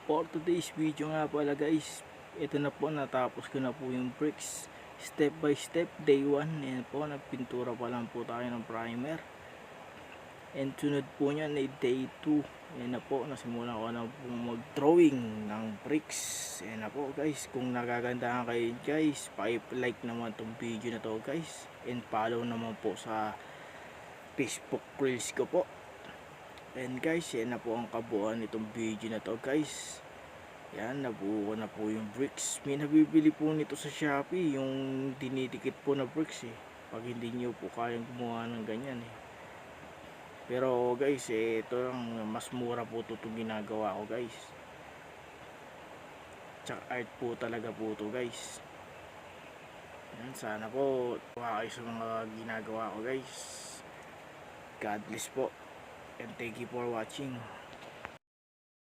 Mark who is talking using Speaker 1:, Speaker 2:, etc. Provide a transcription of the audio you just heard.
Speaker 1: For today's video nga pala guys, ito na po, natapos ko na po yung bricks step by step. Day 1, yan po, nagpintura pa lang po tayo ng primer. And sunod po niyan ay day 2, yan na po, nasimulan ko na po mag-drawing ng bricks. Yan na po guys, kung nagagandahan kayo guys, pa-like naman tong video na to guys. And follow naman po sa Facebook reels ko po. And guys, yan na po ang kabuuan nitong video na to guys. Yan, nabuo ko na po yung bricks. May nabibili po nito sa Shopee, yung dinidikit po na bricks pag hindi nyo po kayang gumawa ng ganyan Pero guys, ito lang, mas mura po ito itong ginagawa ko guys. Tsaka art po talaga po ito guys. Yan, sana po tuwa kayo sa mga ginagawa ko guys. God bless po. And thank you for watching.